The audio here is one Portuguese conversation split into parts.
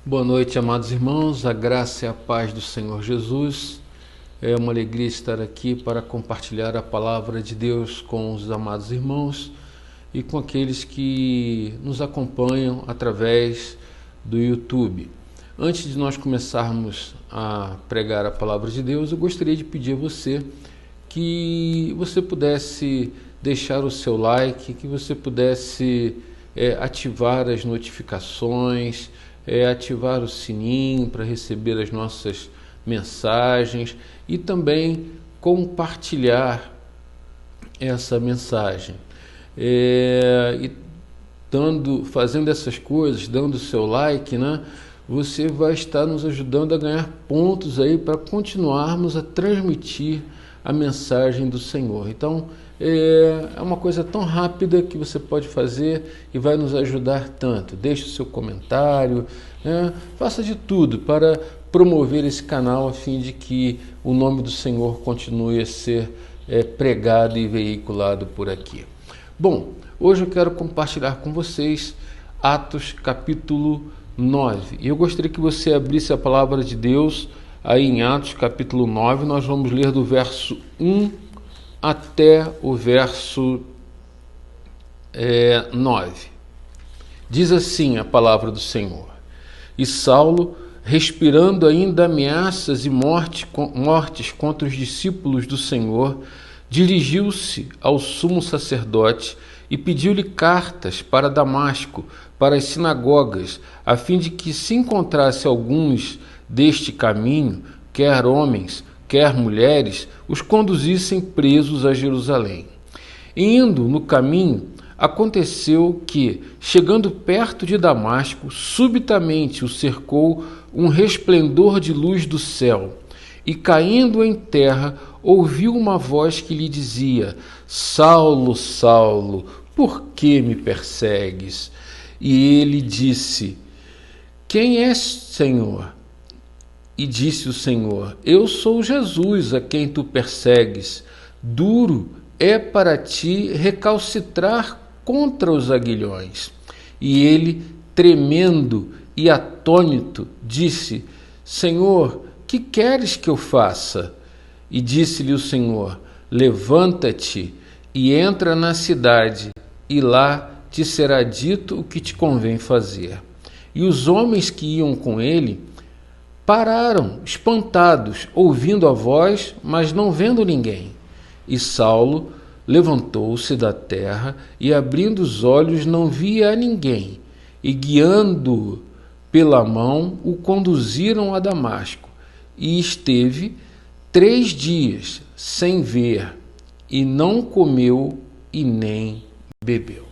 Boa noite, amados irmãos, a graça e a paz do Senhor Jesus. É uma alegria estar aqui para compartilhar a palavra de Deus com os amados irmãos e com aqueles que nos acompanham através do YouTube. Antes de nós começarmos a pregar a palavra de Deus, eu gostaria de pedir a você que você pudesse deixar o seu like, que você pudesse ativar as notificações, ativar o sininho para receber as nossas mensagens e também compartilhar essa mensagem. E fazendo essas coisas, dando o seu like, né, você vai estar nos ajudando a ganhar pontos aí para continuarmos a transmitir a mensagem do Senhor. Então, é uma coisa tão rápida que você pode fazer e vai nos ajudar tanto. Deixe o seu comentário, né? Faça de tudo para promover esse canal a fim de que o nome do Senhor continue a ser pregado e veiculado por aqui. Bom, hoje eu quero compartilhar com vocês Atos capítulo 9. E eu gostaria que você abrisse a palavra de Deus aí em Atos capítulo 9. Nós vamos ler do verso 1 até o verso 9. Diz assim a palavra do Senhor: E Saulo, respirando ainda ameaças e mortes contra os discípulos do Senhor, dirigiu-se ao sumo sacerdote e pediu-lhe cartas para Damasco, para as sinagogas, a fim de que se encontrasse alguns deste caminho, quer homens, quer mulheres, os conduzissem presos a Jerusalém. E indo no caminho, aconteceu que, chegando perto de Damasco, subitamente o cercou um resplendor de luz do céu, e caindo em terra, ouviu uma voz que lhe dizia: Saulo, Saulo, por que me persegues? E ele disse: Quem és, Senhor? E disse o Senhor: Eu sou Jesus a quem tu persegues. Duro é para ti recalcitrar contra os aguilhões. E ele, tremendo e atônito, disse: Senhor, que queres que eu faça? E disse-lhe o Senhor: Levanta-te e entra na cidade, e lá te será dito o que te convém fazer. E os homens que iam com ele pararam, espantados, ouvindo a voz, mas não vendo ninguém. E Saulo levantou-se da terra e, abrindo os olhos, não via a ninguém. E, guiando-o pela mão, o conduziram a Damasco. E esteve 3 dias sem ver, e não comeu e nem bebeu.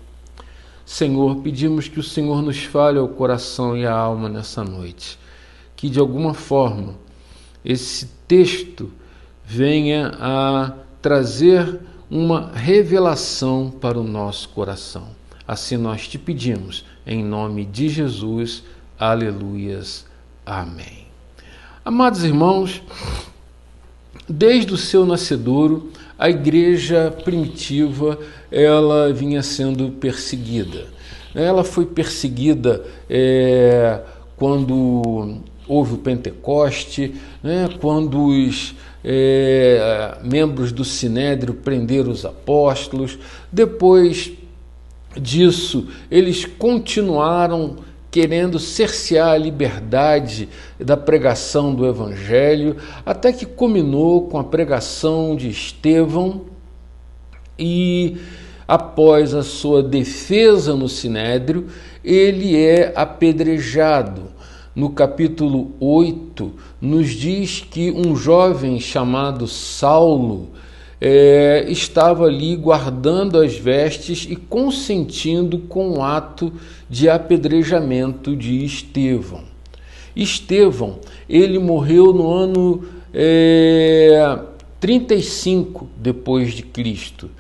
Senhor, pedimos que o Senhor nos fale ao coração e à alma nessa noite. Que de alguma forma esse texto venha a trazer uma revelação para o nosso coração. Assim nós te pedimos, em nome de Jesus. Aleluias. Amém. Amados irmãos, desde o seu nascedouro, a igreja primitiva ela vinha sendo perseguida. Ela foi perseguida quando houve o Pentecoste, né, quando os membros do Sinédrio prenderam os apóstolos. Depois disso, eles continuaram querendo cercear a liberdade da pregação do Evangelho, até que culminou com a pregação de Estevão e, após a sua defesa no Sinédrio, ele é apedrejado. No capítulo 8, nos diz que um jovem chamado Saulo estava ali guardando as vestes e consentindo com o ato de apedrejamento de Estevão. Estevão, ele morreu no ano 35 depois de Cristo.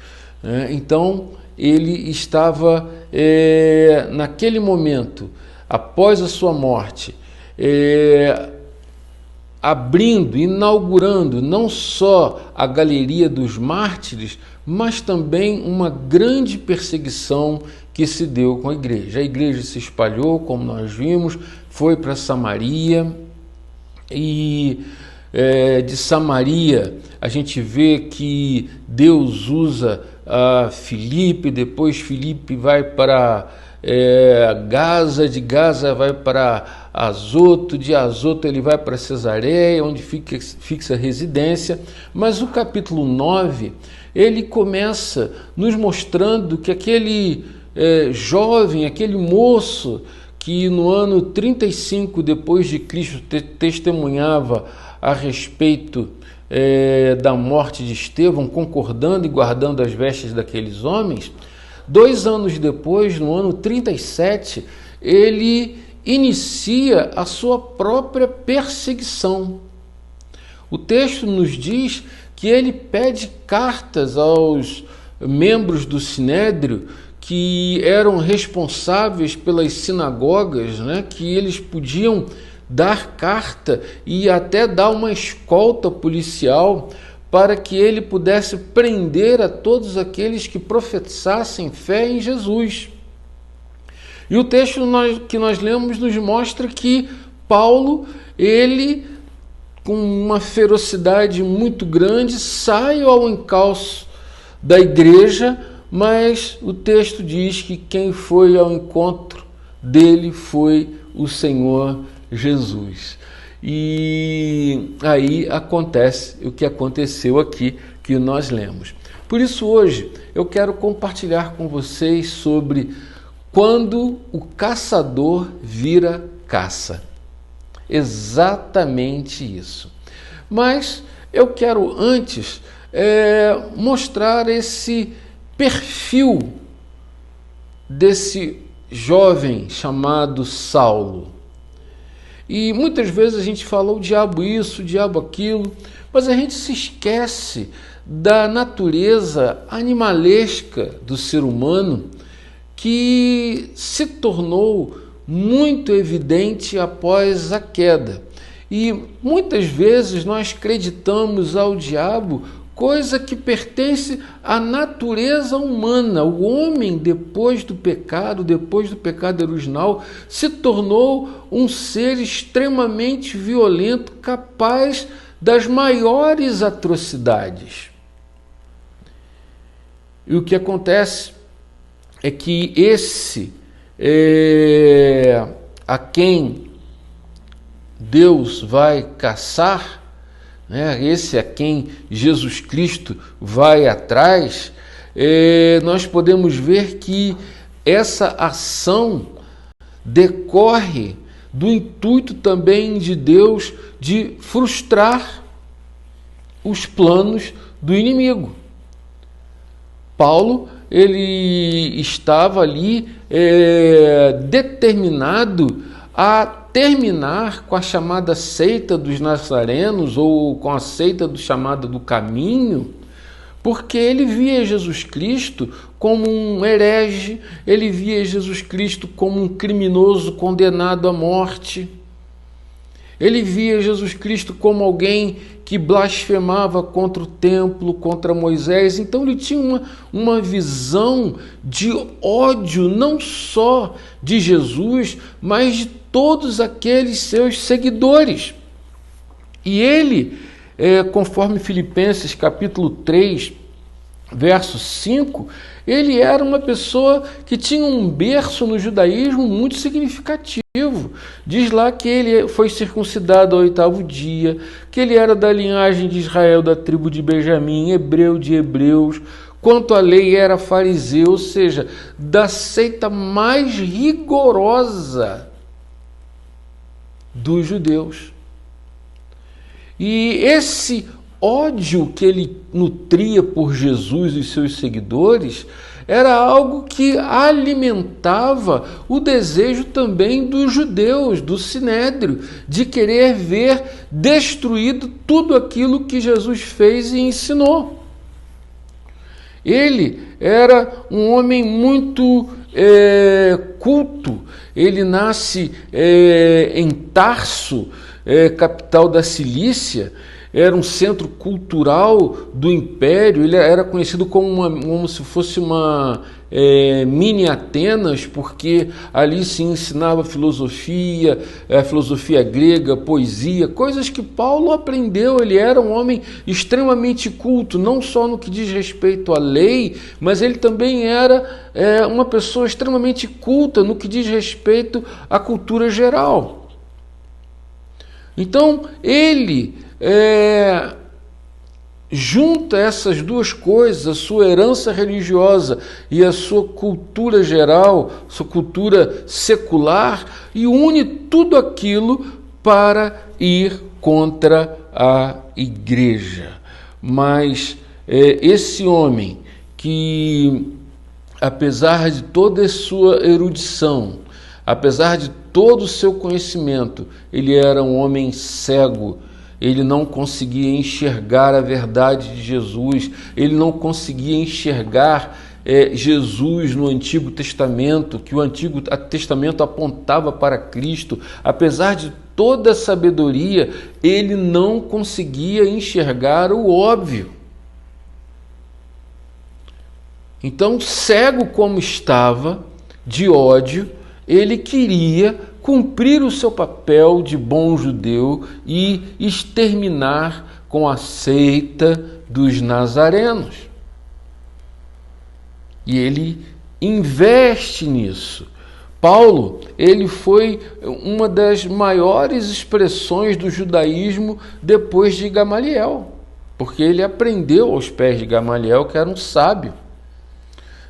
Então, ele estava naquele momento, após a sua morte, inaugurando não só a galeria dos mártires, mas também uma grande perseguição que se deu com a igreja. A igreja se espalhou, como nós vimos, foi para Samaria, e de Samaria a gente vê que Deus usa Filipe, depois Filipe vai para Gaza, de Gaza vai para Azoto, de Azoto ele vai para Cesareia, onde fixa a residência. Mas o capítulo 9, ele começa nos mostrando que aquele jovem, aquele moço que no ano 35 depois de Cristo testemunhava a respeito da morte de Estevão, concordando e guardando as vestes daqueles homens, 2 anos depois, no ano 37, ele inicia a sua própria perseguição. O texto nos diz que ele pede cartas aos membros do Sinédrio, que eram responsáveis pelas sinagogas, né, que eles podiam dar carta e até dar uma escolta policial para que ele pudesse prender a todos aqueles que professassem fé em Jesus. E o texto que nós lemos nos mostra que Paulo, ele, com uma ferocidade muito grande, sai ao encalço da igreja, mas o texto diz que quem foi ao encontro dele foi o Senhor Jesus. E aí acontece o que aconteceu aqui, que nós lemos. Por isso hoje eu quero compartilhar com vocês sobre quando o caçador vira caça. Exatamente isso. Mas eu quero antes mostrar esse perfil desse jovem chamado Saulo. E muitas vezes a gente fala o diabo isso, o diabo aquilo, mas a gente se esquece da natureza animalesca do ser humano, que se tornou muito evidente após a queda. E muitas vezes nós acreditamos ao diabo coisa que pertence à natureza humana. O homem, depois do pecado original, se tornou um ser extremamente violento, capaz das maiores atrocidades. E o que acontece é que esse a quem Deus vai caçar, esse a quem Jesus Cristo vai atrás, nós podemos ver que essa ação decorre do intuito também de Deus de frustrar os planos do inimigo. Paulo, ele estava ali determinado a terminar com a chamada seita dos nazarenos, ou com a seita chamada do caminho, porque ele via Jesus Cristo como um herege, ele via Jesus Cristo como um criminoso condenado à morte, ele via Jesus Cristo como alguém que blasfemava contra o templo, contra Moisés. Então ele tinha uma visão de ódio não só de Jesus, mas de todos aqueles seus seguidores. E ele, conforme Filipenses capítulo 3, verso 5, ele era uma pessoa que tinha um berço no judaísmo muito significativo. Diz lá que ele foi circuncidado ao 8º dia, que ele era da linhagem de Israel, da tribo de Benjamim, hebreu de hebreus. Quanto à lei, era fariseu, ou seja, da seita mais rigorosa dos judeus. E esse ódio que ele nutria por Jesus e seus seguidores era algo que alimentava o desejo também dos judeus, do Sinédrio, de querer ver destruído tudo aquilo que Jesus fez e ensinou. Ele era um homem muito culto. Ele nasce em Tarso, capital da Cilícia. Era um centro cultural do império. Ele era conhecido como se fosse uma mini Atenas, porque ali se ensinava filosofia, filosofia grega, poesia, coisas que Paulo aprendeu. Ele era um homem extremamente culto, não só no que diz respeito à lei, mas ele também era uma pessoa extremamente culta no que diz respeito à cultura geral. Então, ele junta essas duas coisas, a sua herança religiosa e a sua cultura geral, sua cultura secular, e une tudo aquilo para ir contra a igreja. Mas esse homem que, apesar de toda a sua erudição, apesar de todo o seu conhecimento, ele era um homem cego. Ele não conseguia enxergar a verdade de Jesus, ele não conseguia enxergar Jesus no Antigo Testamento, que o Antigo Testamento apontava para Cristo. Apesar de toda a sabedoria, ele não conseguia enxergar o óbvio. Então, cego como estava, de ódio, ele queria cumprir o seu papel de bom judeu e exterminar com a seita dos nazarenos. E ele investe nisso. Paulo, ele foi uma das maiores expressões do judaísmo depois de Gamaliel, porque ele aprendeu aos pés de Gamaliel, que era um sábio.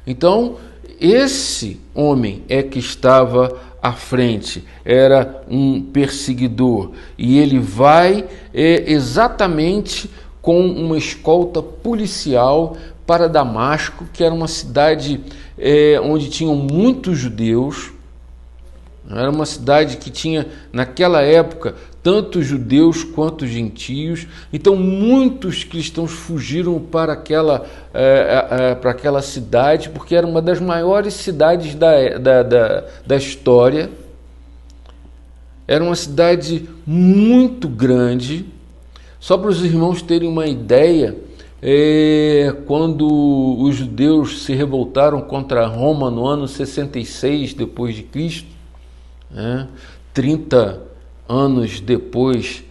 Então, esse homem que estava à frente, era um perseguidor, e ele vai exatamente com uma escolta policial para Damasco, que era uma cidade onde tinham muitos judeus. Era uma cidade que tinha, naquela época, tanto judeus quanto gentios. Então, muitos cristãos fugiram para aquela cidade, porque era uma das maiores cidades da história. Era uma cidade muito grande. Só para os irmãos terem uma ideia, quando os judeus se revoltaram contra Roma no ano 66 depois de Cristo, 30 anos depois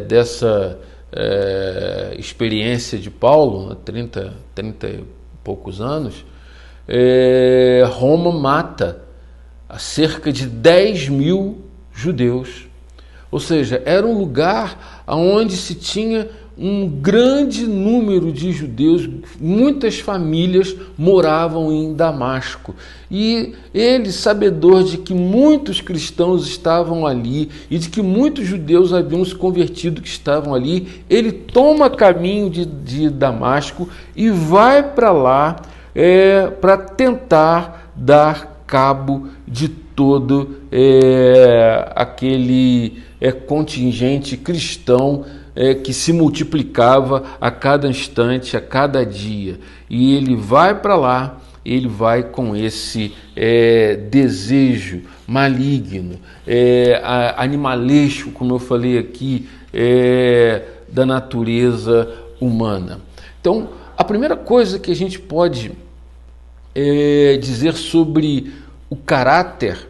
dessa experiência de Paulo, 30 e poucos anos, Roma mata cerca de 10 mil judeus. Ou seja, era um lugar onde se tinha um grande número de judeus, muitas famílias moravam em Damasco. E ele, sabedor de que muitos cristãos estavam ali e de que muitos judeus haviam se convertido que estavam ali, ele toma caminho de Damasco e vai para lá para tentar dar cabo de todo aquele contingente cristão que se multiplicava a cada instante, a cada dia. E ele vai para lá, ele vai com esse desejo maligno, animalesco, como eu falei aqui, da natureza humana. Então, a primeira coisa que a gente pode dizer sobre o caráter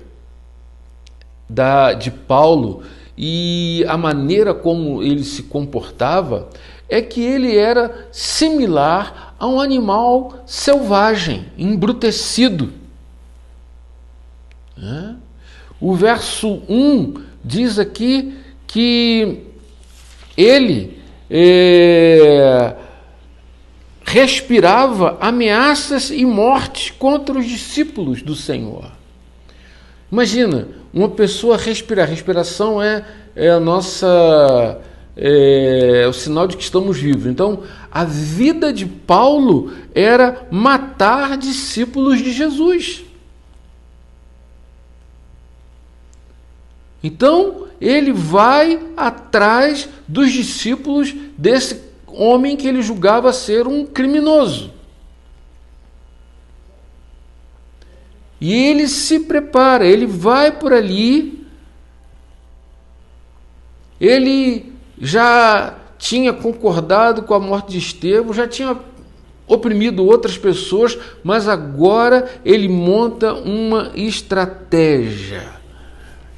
de Paulo e a maneira como ele se comportava é que ele era similar a um animal selvagem, embrutecido. O verso 1 diz aqui que ele respirava ameaças e mortes contra os discípulos do Senhor. Imagina, uma pessoa respirar. Respiração é a nossa... o sinal de que estamos vivos. Então, a vida de Paulo era matar discípulos de Jesus. Então, ele vai atrás dos discípulos desse homem que ele julgava ser um criminoso. E ele se prepara, ele vai por ali, ele já tinha concordado com a morte de Estevão, já tinha oprimido outras pessoas, mas agora ele monta uma estratégia.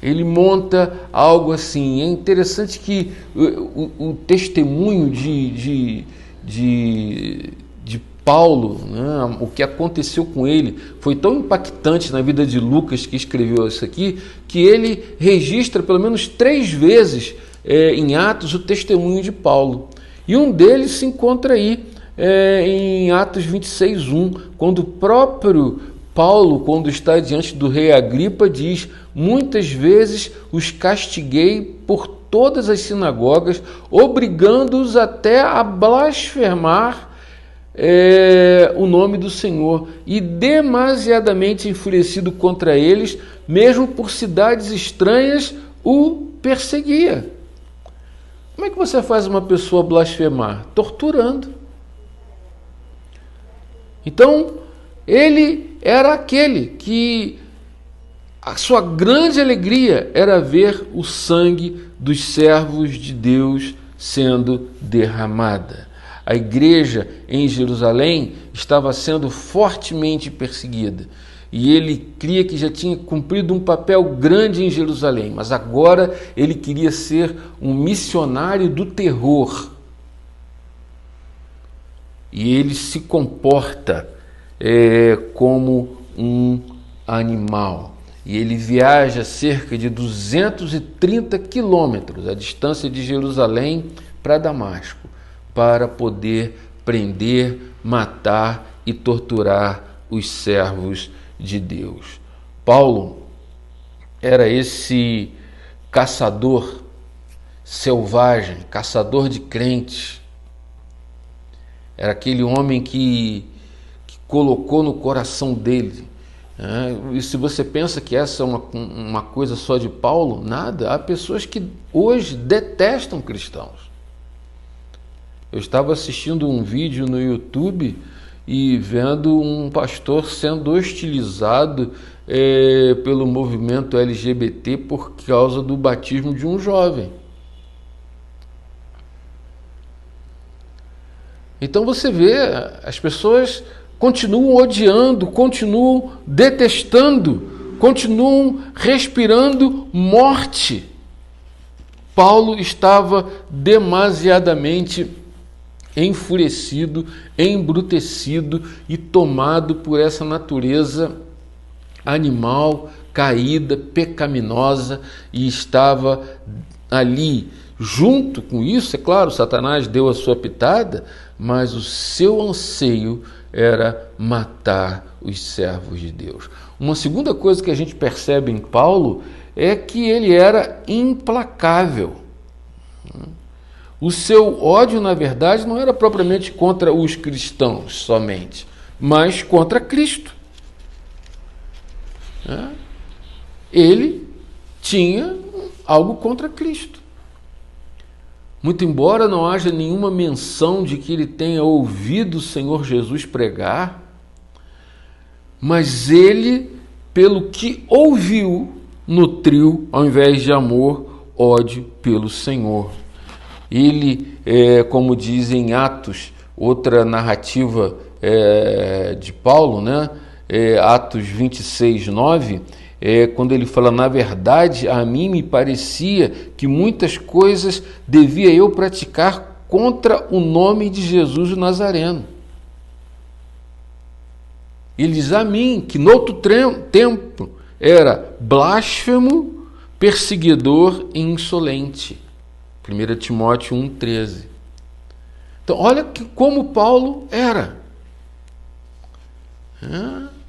Ele monta algo assim. É interessante que o testemunho de Paulo, né, o que aconteceu com ele, foi tão impactante na vida de Lucas, que escreveu isso aqui, que ele registra pelo menos 3 vezes em Atos o testemunho de Paulo. E um deles se encontra aí em Atos 26:1, quando o próprio Paulo, quando está diante do rei Agripa, diz: muitas vezes os castiguei por todas as sinagogas, obrigando-os até a blasfemar o nome do Senhor, e demasiadamente enfurecido contra eles, mesmo por cidades estranhas, o perseguia. Como é que você faz uma pessoa blasfemar? Torturando. Então, ele era aquele que a sua grande alegria era ver o sangue dos servos de Deus sendo derramada. A igreja em Jerusalém estava sendo fortemente perseguida e ele cria que já tinha cumprido um papel grande em Jerusalém, mas agora ele queria ser um missionário do terror. E ele se comporta como um animal. E ele viaja cerca de 230 quilômetros, a distância de Jerusalém para Damasco, para poder prender, matar e torturar os servos de Deus. Paulo era esse caçador selvagem, caçador de crentes. Era aquele homem que colocou no coração dele. E se você pensa que essa é uma coisa só de Paulo, nada. Há pessoas que hoje detestam cristãos. Eu estava assistindo um vídeo no YouTube e vendo um pastor sendo hostilizado pelo movimento LGBT por causa do batismo de um jovem. Então você vê, as pessoas continuam odiando, continuam detestando, continuam respirando morte. Paulo estava demasiadamente enfurecido, embrutecido e tomado por essa natureza animal, caída, pecaminosa, e estava ali. Junto com isso, é claro, Satanás deu a sua pitada, mas o seu anseio era matar os servos de Deus. Uma segunda coisa que a gente percebe em Paulo é que ele era implacável. O seu ódio, na verdade, não era propriamente contra os cristãos somente, mas contra Cristo. Ele tinha algo contra Cristo. Muito embora não haja nenhuma menção de que ele tenha ouvido o Senhor Jesus pregar, mas ele, pelo que ouviu, nutriu, ao invés de amor, ódio pelo Senhor. Ele, como diz em Atos, outra narrativa de Paulo, né? Atos 26:9, quando ele fala: na verdade, a mim me parecia que muitas coisas devia eu praticar contra o nome de Jesus o Nazareno. Ele diz a mim, que no outro tempo era blasfemo, perseguidor e insolente. 1 Timóteo 1,13. Então, olha como Paulo era.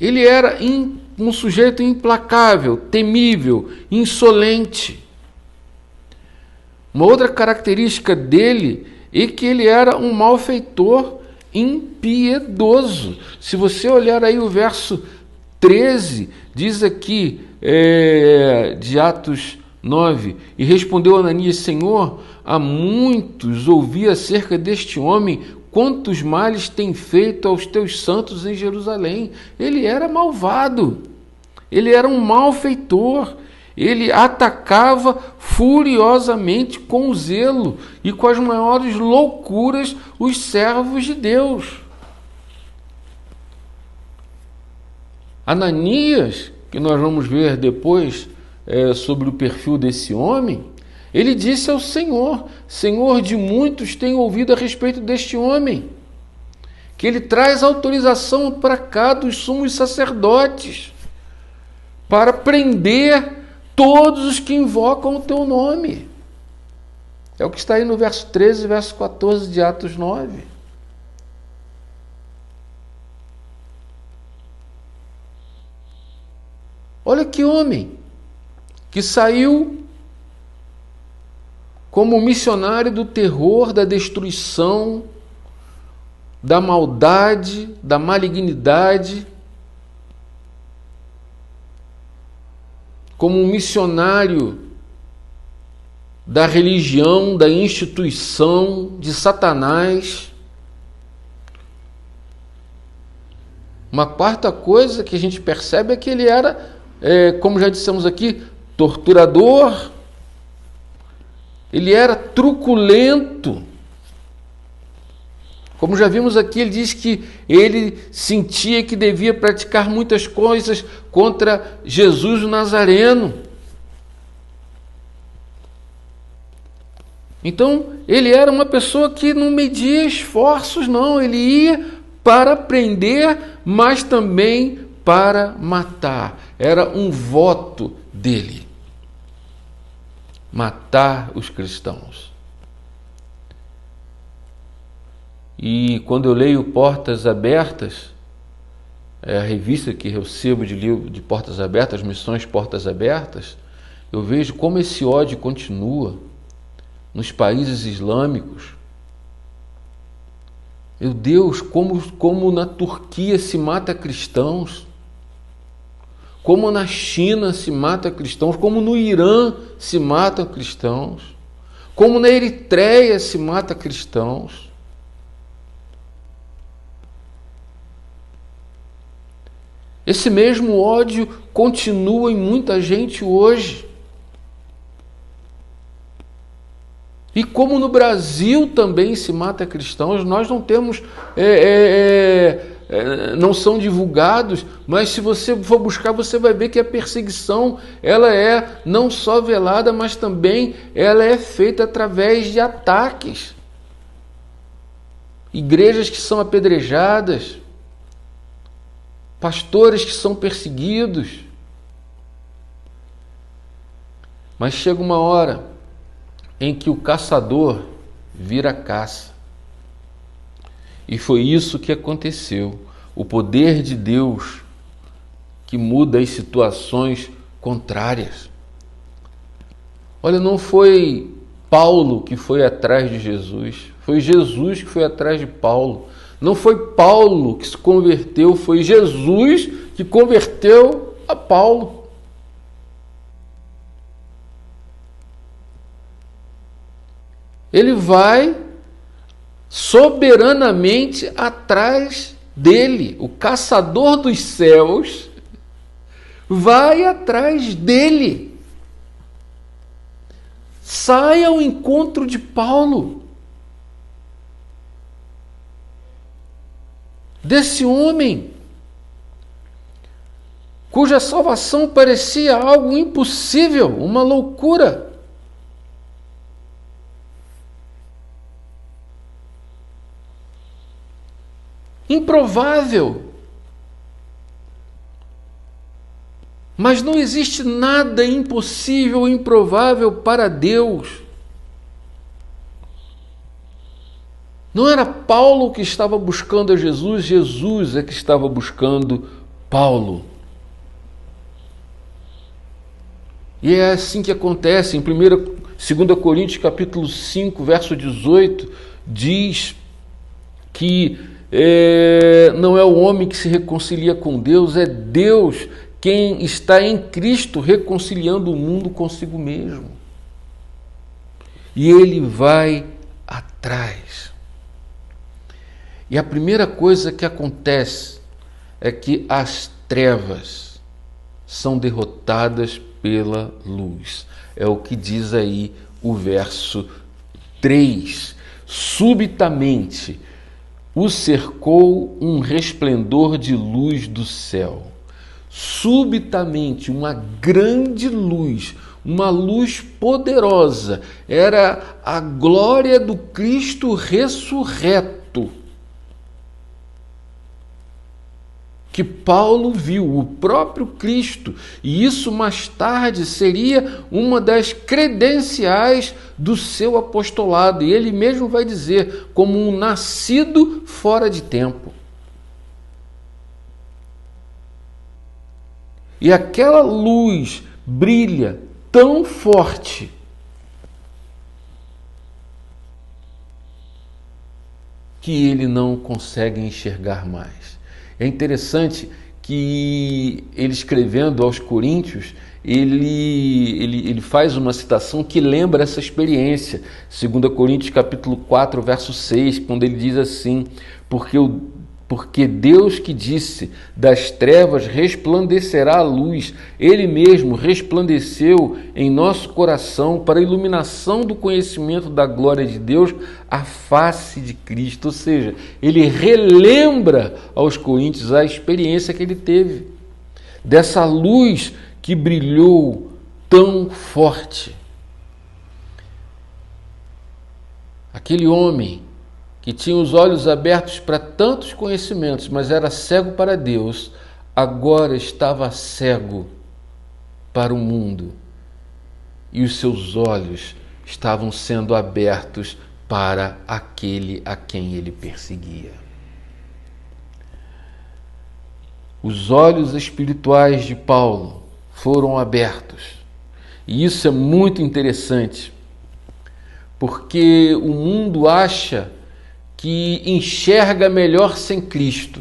Ele era um sujeito implacável, temível, insolente. Uma outra característica dele é que ele era um malfeitor impiedoso. Se você olhar aí o verso 13, diz aqui de Atos 9, e respondeu Ananias: Senhor, há muitos ouvi acerca deste homem, quantos males tem feito aos teus santos em Jerusalém. Ele era malvado, ele era um malfeitor, ele atacava furiosamente com zelo e com as maiores loucuras os servos de Deus. Ananias, que nós vamos ver depois sobre o perfil desse homem, ele disse ao Senhor: Senhor, de muitos tenho ouvido a respeito deste homem, que ele traz autorização para cá dos sumos sacerdotes, para prender todos os que invocam o teu nome. É o que está aí no verso 13 e verso 14 de Atos 9. Olha que homem que saiu como missionário do terror, da destruição, da maldade, da malignidade, como um missionário da religião, da instituição, de Satanás. Uma quarta coisa que a gente percebe é que ele era, como já dissemos aqui, torturador, ele era truculento. Como já vimos aqui, ele diz que ele sentia que devia praticar muitas coisas contra Jesus o Nazareno. Então, ele era uma pessoa que não media esforços, não. Ele ia para prender, mas também para matar. Era um voto dele. Matar os cristãos. E quando eu leio Portas Abertas, a revista que recebo de livro de Portas Abertas, Missões Portas Abertas, eu vejo como esse ódio continua nos países islâmicos. Meu Deus, como na Turquia se mata cristãos, como na China se mata cristãos, como no Irã se matam cristãos, como na Eritreia se mata cristãos. Esse mesmo ódio continua em muita gente hoje. E como no Brasil também se mata cristãos, nós não temos, não são divulgados, mas se você for buscar, você vai ver que a perseguição, ela é não só velada, mas também ela é feita através de ataques. Igrejas que são apedrejadas, pastores que são perseguidos. Mas chega uma hora em que o caçador vira caça. E foi isso que aconteceu. O poder de Deus que muda as situações contrárias. Olha, não foi Paulo que foi atrás de Jesus, foi Jesus que foi atrás de Paulo. Não foi Paulo que se converteu, foi Jesus que converteu a Paulo. Ele vai soberanamente atrás dele. O caçador dos céus vai atrás dele. Sai ao encontro de Paulo. Desse homem cuja salvação parecia algo impossível, uma loucura. Improvável. Mas não existe nada impossível ou improvável para Deus. Não era Paulo que estava buscando a Jesus, Jesus é que estava buscando Paulo. E é assim que acontece. Em 2 Coríntios capítulo 5, verso 18, diz que não é o homem que se reconcilia com Deus, é Deus quem está em Cristo reconciliando o mundo consigo mesmo. E ele vai atrás. E a primeira coisa que acontece é que as trevas são derrotadas pela luz. É o que diz aí o verso 3. Subitamente o cercou um resplendor de luz do céu. subitamente uma grande luz, uma luz poderosa, era a glória do Cristo ressurreto, que Paulo viu, o próprio Cristo, e isso mais tarde seria uma das credenciais do seu apostolado, e ele mesmo vai dizer, como um nascido fora de tempo. E aquela luz brilha tão forte que ele não consegue enxergar mais. É interessante que ele, escrevendo aos Coríntios, ele faz uma citação que lembra essa experiência. 2 Coríntios capítulo 4, verso 6, quando ele diz assim: porque Deus que disse, das trevas resplandecerá a luz, Ele mesmo resplandeceu em nosso coração para a iluminação do conhecimento da glória de Deus, a face de Cristo. Ou seja, ele relembra aos coríntios a experiência que ele teve, dessa luz que brilhou tão forte. Aquele homem que tinha os olhos abertos para tantos conhecimentos, mas era cego para Deus, agora estava cego para o mundo. E os seus olhos estavam sendo abertos para aquele a quem ele perseguia. Os olhos espirituais de Paulo foram abertos. E isso é muito interessante, porque o mundo acha que enxerga melhor sem Cristo.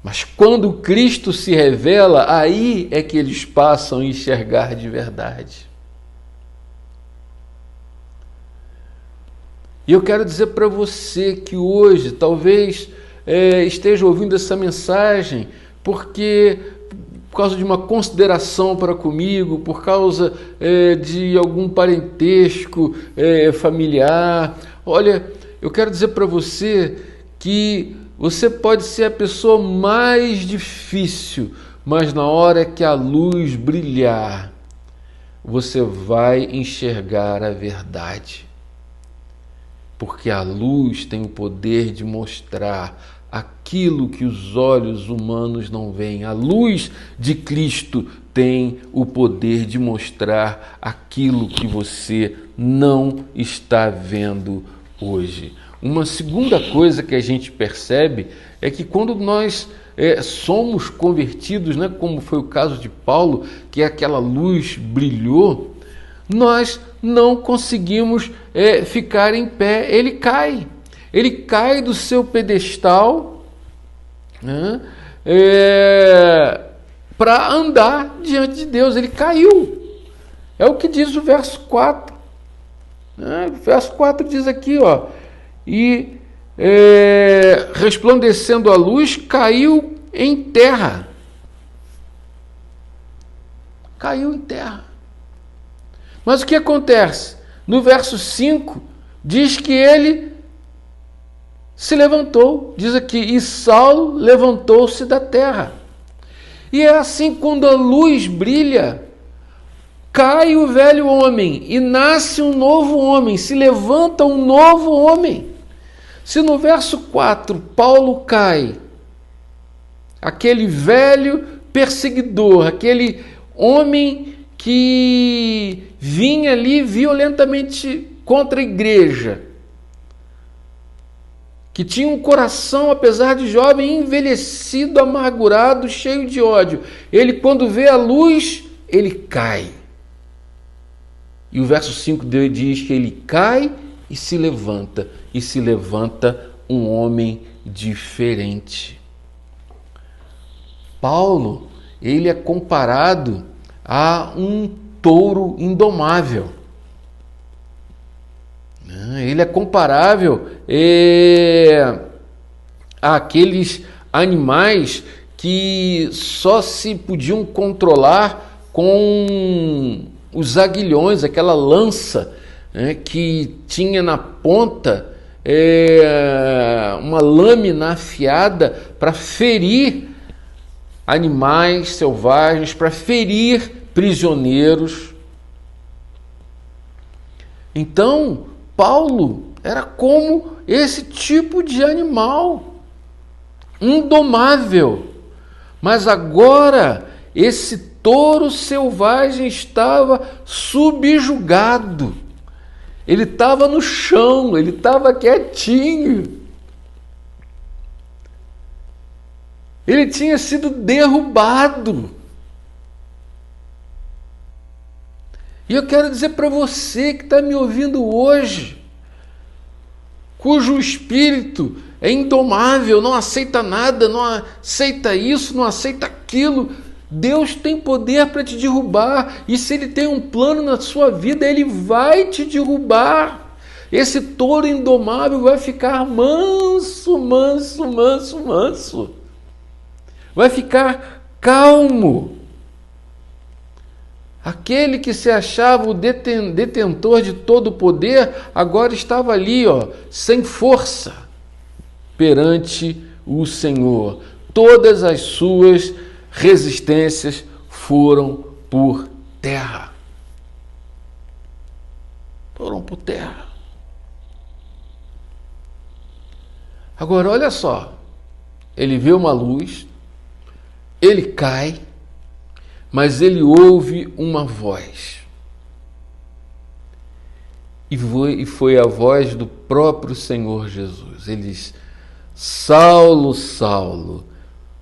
Mas quando Cristo se revela, aí é que eles passam a enxergar de verdade. E eu quero dizer para você que hoje, talvez esteja ouvindo essa mensagem por causa de uma consideração para comigo, por causa de algum parentesco familiar. Olha, eu quero dizer para você que você pode ser a pessoa mais difícil, mas na hora que a luz brilhar, você vai enxergar a verdade. Porque a luz tem o poder de mostrar aquilo que os olhos humanos não veem. A luz de Cristo tem o poder de mostrar aquilo que você não está vendo hoje. Uma segunda coisa que a gente percebe é que quando nós somos convertidos, né, como foi o caso de Paulo, que aquela luz brilhou, nós não conseguimos ficar em pé. Ele cai do seu pedestal, né, para andar diante de Deus. Ele caiu. É o que diz o verso 4. O verso 4 diz aqui, ó, e resplandecendo a luz, caiu em terra. Caiu em terra. Mas o que acontece? No verso 5, diz que ele se levantou. Diz aqui, e Saulo levantou-se da terra. E é assim, quando a luz brilha, cai o velho homem e nasce um novo homem, se levanta um novo homem. Se no verso 4 Paulo cai, aquele velho perseguidor, aquele homem que vinha ali violentamente contra a igreja, que tinha um coração, apesar de jovem, envelhecido, amargurado, cheio de ódio. Ele, quando vê a luz, ele cai. E o verso 5 diz que ele cai e se levanta um homem diferente. Paulo, ele é comparado a um touro indomável. Ele é comparável àqueles animais que só se podiam controlar com os aguilhões, aquela lança que tinha na ponta uma lâmina afiada para ferir animais selvagens, para ferir prisioneiros. Então, Paulo era como esse tipo de animal, indomável. Mas agora, esse touro selvagem estava subjugado. Ele estava no chão, ele estava quietinho. Ele tinha sido derrubado. E eu quero dizer para você que está me ouvindo hoje, cujo espírito é indomável, não aceita nada, não aceita isso, não aceita aquilo, Deus tem poder para te derrubar. E se Ele tem um plano na sua vida, Ele vai te derrubar. Esse touro indomável vai ficar manso, manso, manso, manso. Vai ficar calmo. Aquele que se achava o detentor de todo o poder, agora estava ali, sem força, perante o Senhor. Todas as suas resistências foram por terra. Foram por terra. Agora, olha só. Ele vê uma luz, ele cai, mas ele ouve uma voz. E foi a voz do próprio Senhor Jesus. Ele diz: Saulo, Saulo,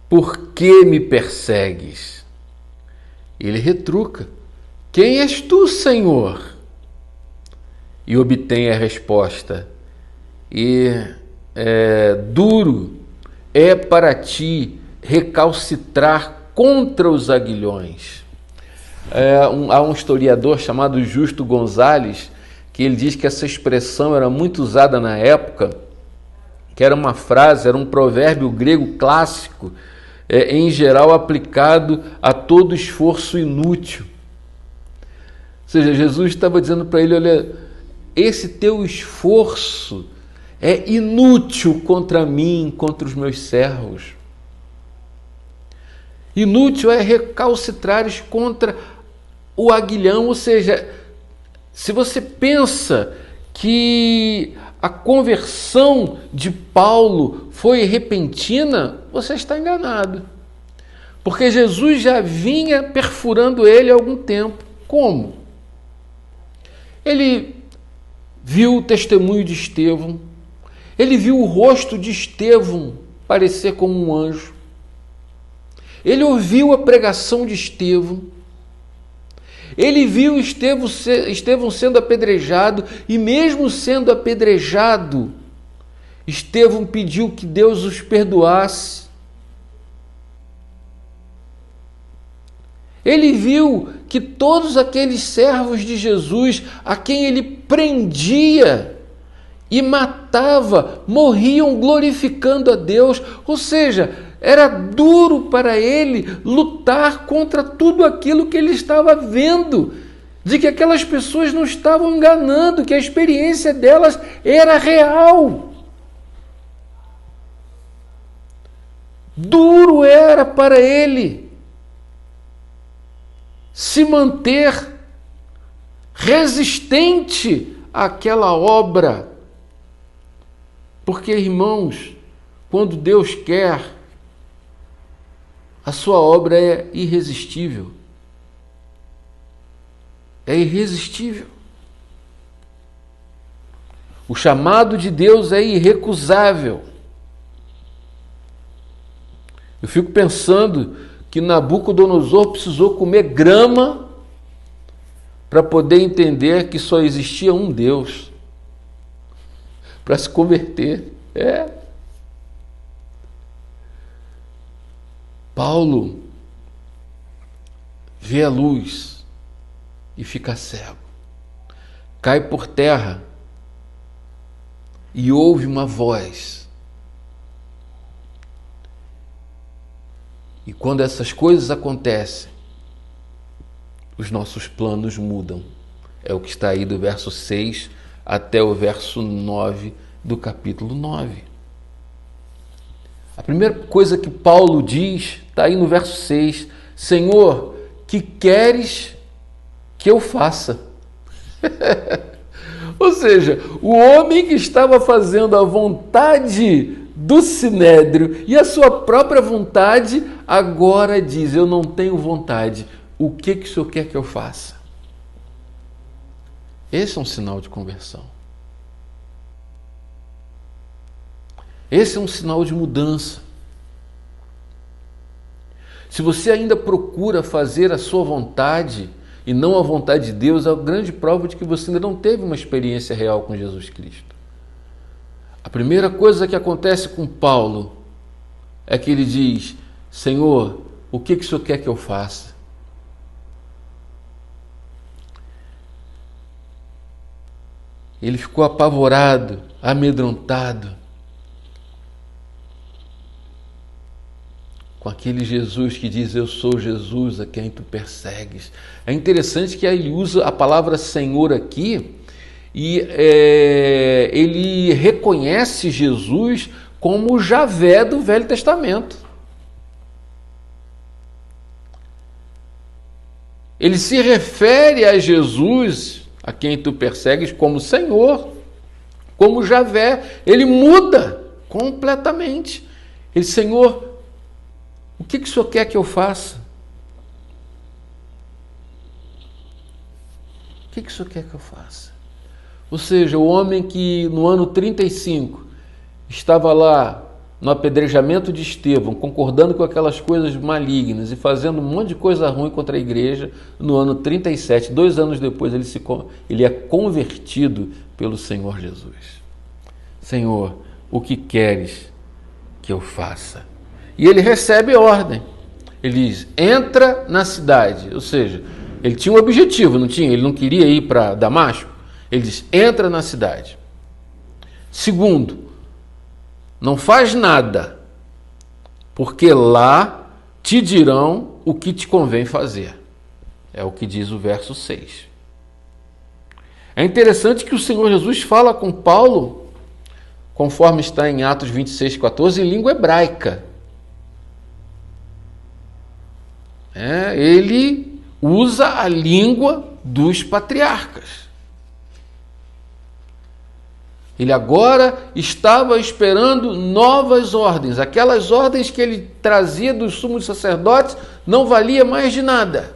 por que me persegues? Ele retruca: quem és tu, Senhor? E obtém a resposta: duro é para ti recalcitrar contra os aguilhões. Há um historiador chamado Justo Gonzalez, que ele diz que essa expressão era muito usada na época, que era uma frase, era um provérbio grego clássico, em geral aplicado a todo esforço inútil. Ou seja, Jesus estava dizendo para ele: olha, esse teu esforço é inútil contra mim, contra os meus servos. Inútil é recalcitrares contra o aguilhão. Ou seja, se você pensa que a conversão de Paulo foi repentina, você está enganado. Porque Jesus já vinha perfurando ele há algum tempo. Como? Ele viu o testemunho de Estevão, ele viu o rosto de Estevão parecer como um anjo, ele ouviu a pregação de Estevão, ele viu Estevão sendo apedrejado, e mesmo sendo apedrejado, Estevão pediu que Deus os perdoasse. Ele viu que todos aqueles servos de Jesus, a quem ele prendia e matava, morriam glorificando a Deus. Ou seja, era duro para ele lutar contra tudo aquilo que ele estava vendo, de que aquelas pessoas não estavam enganando, que a experiência delas era real. Duro era para ele se manter resistente àquela obra. Porque, irmãos, quando Deus quer, a sua obra é irresistível. É irresistível. O chamado de Deus é irrecusável. Eu fico pensando que Nabucodonosor precisou comer grama para poder entender que só existia um Deus, para se converter. Paulo vê a luz e fica cego, cai por terra e ouve uma voz. E quando essas coisas acontecem, os nossos planos mudam. É o que está aí do verso 6 até o verso 9 do capítulo 9. A primeira coisa que Paulo diz está aí no verso 6: Senhor, que queres que eu faça? Ou seja, o homem que estava fazendo a vontade do Sinédrio e a sua própria vontade, agora diz: eu não tenho vontade, o que o Senhor quer que eu faça? Esse é um sinal de conversão. Esse é um sinal de mudança. Se você ainda procura fazer a sua vontade e não a vontade de Deus, é a grande prova de que você ainda não teve uma experiência real com Jesus Cristo. A primeira coisa que acontece com Paulo é que ele diz: Senhor, o que o Senhor quer que eu faça? Ele ficou apavorado, amedrontado com aquele Jesus que diz: eu sou Jesus a quem tu persegues. É interessante que ele usa a palavra Senhor aqui e ele reconhece Jesus como o Javé do Velho Testamento. Ele se refere a Jesus a quem tu persegues como Senhor, como Javé. Ele muda completamente. Ele: Senhor, o que o Senhor quer que eu faça? O que o Senhor quer que eu faça? Ou seja, o homem que no ano 35 estava lá no apedrejamento de Estevão, concordando com aquelas coisas malignas e fazendo um monte de coisa ruim contra a igreja, no ano 37, 2 anos depois, ele é convertido pelo Senhor Jesus. Senhor, o que queres que eu faça? E ele recebe ordem. Ele diz: entra na cidade. Ou seja, ele tinha um objetivo, não tinha? Ele não queria ir para Damasco. Ele diz: entra na cidade. Segundo, não faz nada, porque lá te dirão o que te convém fazer. É o que diz o verso 6. É interessante que o Senhor Jesus fala com Paulo, conforme está em Atos 26:14, em língua hebraica. Ele usa a língua dos patriarcas. Ele agora estava esperando novas ordens. Aquelas ordens que ele trazia dos sumos sacerdotes não valia mais de nada.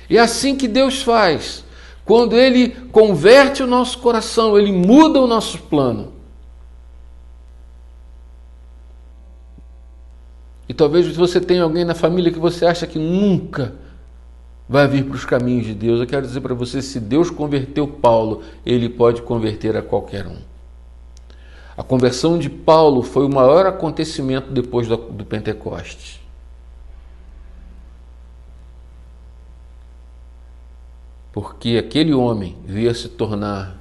E é assim que Deus faz. Quando Ele converte o nosso coração, Ele muda o nosso plano. E talvez você tenha alguém na família que você acha que nunca vai vir para os caminhos de Deus. Eu quero dizer para você: se Deus converteu Paulo, Ele pode converter a qualquer um. A conversão de Paulo foi o maior acontecimento depois do Pentecostes. Porque aquele homem veio a se tornar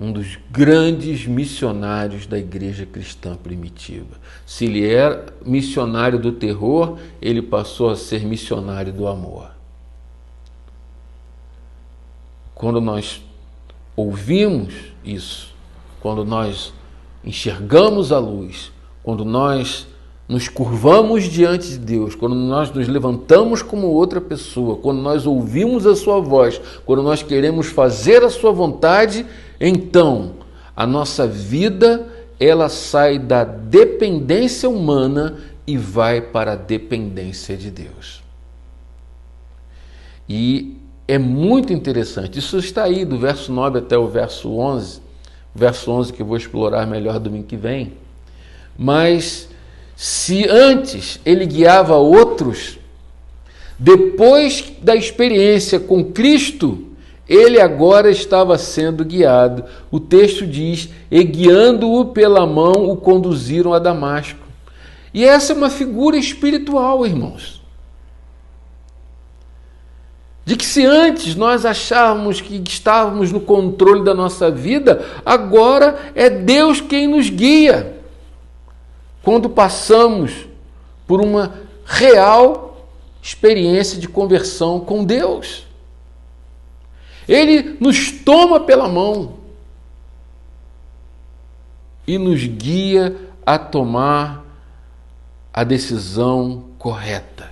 um dos grandes missionários da igreja cristã primitiva. Se ele era missionário do terror, ele passou a ser missionário do amor. Quando nós ouvimos isso, quando nós enxergamos a luz, quando nós nos curvamos diante de Deus, quando nós nos levantamos como outra pessoa, quando nós ouvimos a sua voz, quando nós queremos fazer a sua vontade, então a nossa vida ela sai da dependência humana e vai para a dependência de Deus. E é muito interessante, isso está aí do verso 9 até o verso 11, verso 11 que eu vou explorar melhor domingo que vem. Mas se antes ele guiava outros, depois da experiência com Cristo, ele agora estava sendo guiado. O texto diz: e guiando-o pela mão, o conduziram a Damasco. E essa é uma figura espiritual, irmãos. De que se antes nós achávamos que estávamos no controle da nossa vida, agora é Deus quem nos guia. Quando passamos por uma real experiência de conversão com Deus. Ele nos toma pela mão e nos guia a tomar a decisão correta.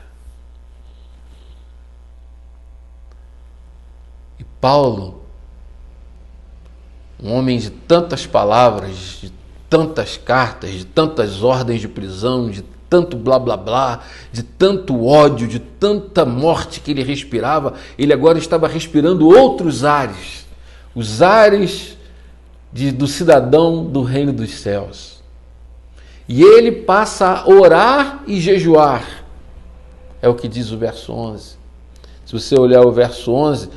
E Paulo, um homem de tantas palavras, de tantas cartas, de tantas ordens de prisão, de tanto blá blá blá, de tanto ódio, de tanta morte que ele respirava, ele agora estava respirando outros ares, os ares do cidadão do reino dos céus. E ele passa a orar e jejuar, é o que diz o verso 11. Se você olhar o verso 11,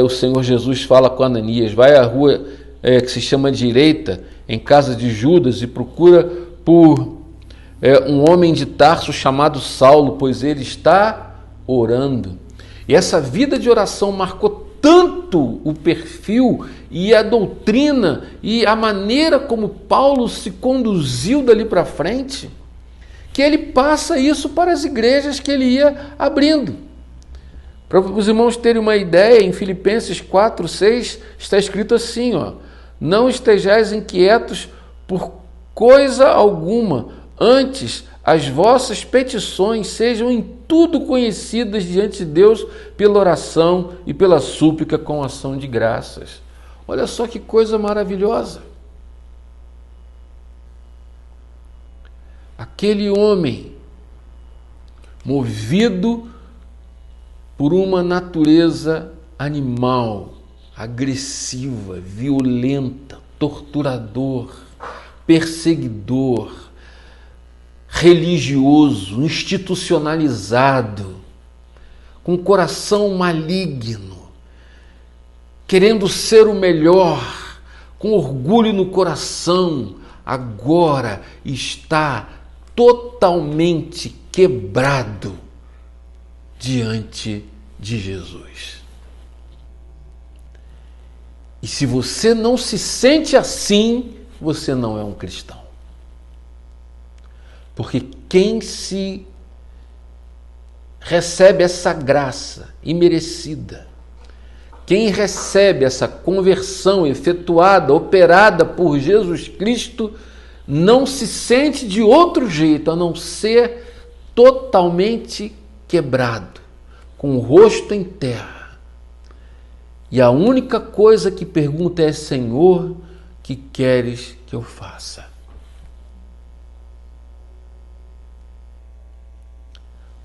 o Senhor Jesus fala com Ananias: vai à rua que se chama Direita, em casa de Judas, e procura por um homem de Tarso chamado Saulo, pois ele está orando. E essa vida de oração marcou tanto o perfil e a doutrina e a maneira como Paulo se conduziu dali para frente, que ele passa isso para as igrejas que ele ia abrindo. Para os irmãos terem uma ideia, em Filipenses 4:6 está escrito assim: não estejais inquietos por coisa alguma, antes as vossas petições sejam em tudo conhecidas diante de Deus pela oração e pela súplica com ação de graças. Olha só que coisa maravilhosa. Aquele homem, movido por uma natureza animal, agressiva, violenta, torturador, perseguidor, religioso, institucionalizado, com coração maligno, querendo ser o melhor, com orgulho no coração, agora está totalmente quebrado diante de Jesus. E se você não se sente assim, você não é um cristão. Porque quem se recebe essa graça imerecida, quem recebe essa conversão efetuada, operada por Jesus Cristo, não se sente de outro jeito a não ser totalmente quebrado, com o rosto em terra. E a única coisa que pergunta é: Senhor, que queres que eu faça?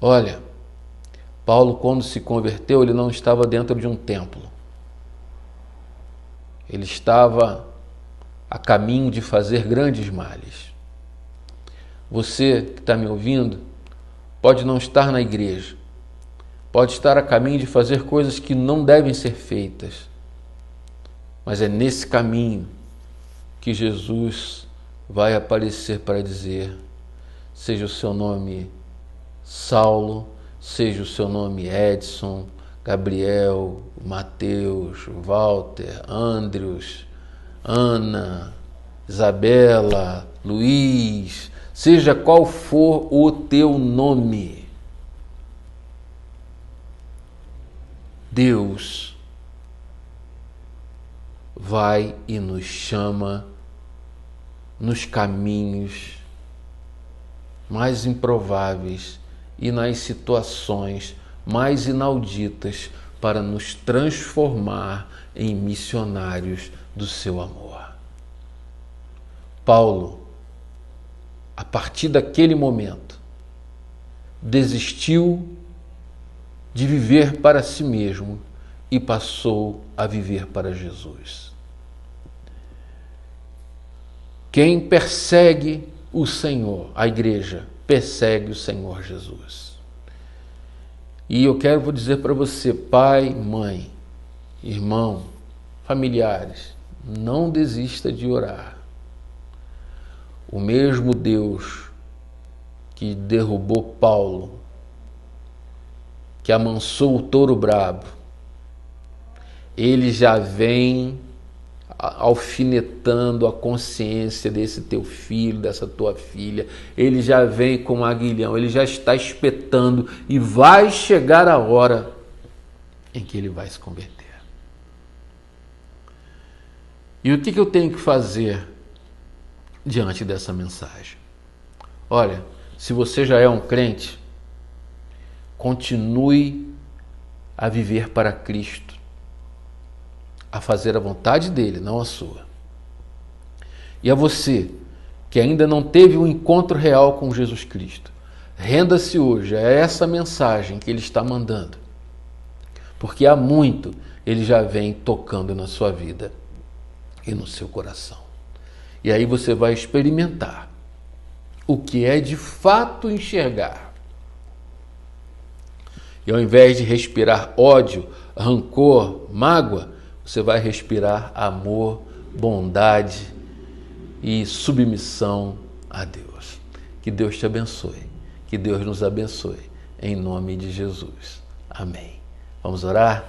Olha, Paulo, quando se converteu, ele não estava dentro de um templo. Ele estava a caminho de fazer grandes males. Você que está me ouvindo pode não estar na igreja, pode estar a caminho de fazer coisas que não devem ser feitas, mas é nesse caminho que Jesus vai aparecer para dizer: seja o seu nome Saulo, seja o seu nome Edson, Gabriel, Mateus, Walter, Andrews, Ana, Isabela, Luiz, seja qual for o teu nome, Deus vai e nos chama nos caminhos mais improváveis e nas situações mais inauditas para nos transformar em missionários do seu amor. Paulo, a partir daquele momento, desistiu de viver para si mesmo e passou a viver para Jesus. Quem persegue o Senhor, a igreja, persegue o Senhor Jesus. E eu vou dizer para você, pai, mãe, irmão, familiares, não desista de orar. O mesmo Deus que derrubou Paulo, que amansou o touro brabo, ele já vem alfinetando a consciência desse teu filho, dessa tua filha. Ele já vem com um aguilhão, ele já está espetando e vai chegar a hora em que ele vai se converter. E o que eu tenho que fazer diante dessa mensagem? Olha, Se você já é um crente, continue a viver para Cristo, a fazer a vontade dele, não a sua. E a você, que ainda não teve um encontro real com Jesus Cristo, renda-se hoje a essa mensagem que ele está mandando, porque há muito ele já vem tocando na sua vida e no seu coração. E aí você vai experimentar o que é de fato enxergar. E ao invés de respirar ódio, rancor, mágoa, você vai respirar amor, bondade e submissão a Deus. Que Deus te abençoe. Que Deus nos abençoe. Em nome de Jesus. Amém. Vamos orar?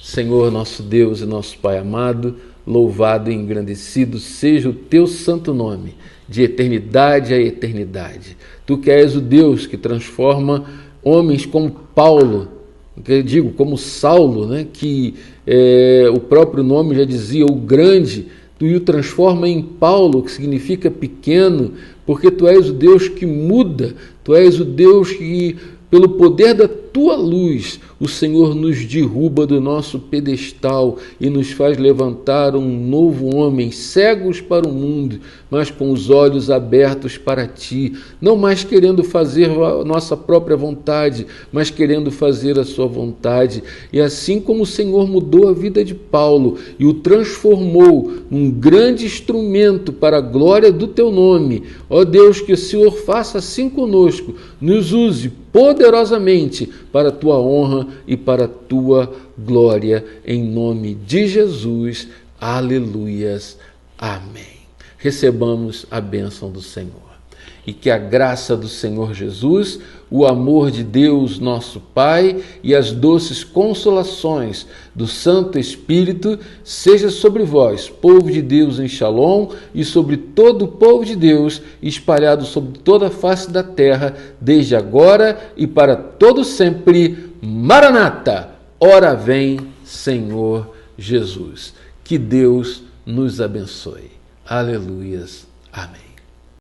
Senhor, nosso Deus e nosso Pai amado, louvado e engrandecido seja o teu santo nome, de eternidade a eternidade. Tu que és o Deus que transforma homens como Paulo, como Saulo, né? Que o próprio nome já dizia, o grande, tu o transforma em Paulo, que significa pequeno, porque tu és o Deus que muda, tu és o Deus que, pelo poder da tua luz, o Senhor nos derruba do nosso pedestal e nos faz levantar um novo homem, cegos para o mundo, mas com os olhos abertos para ti, não mais querendo fazer a nossa própria vontade, mas querendo fazer a sua vontade. E assim como o Senhor mudou a vida de Paulo e o transformou num grande instrumento para a glória do teu nome, ó Deus, que o Senhor faça assim conosco, nos use poderosamente para a tua honra e para a tua glória, em nome de Jesus. Aleluias. Amém. Recebamos a bênção do Senhor. E que a graça do Senhor Jesus, o amor de Deus nosso Pai e as doces consolações do Santo Espírito seja sobre vós, povo de Deus em Shalom, e sobre todo o povo de Deus espalhado sobre toda a face da terra, desde agora e para todo sempre. Maranata! Ora vem, Senhor Jesus. Que Deus nos abençoe. Aleluias. Amém.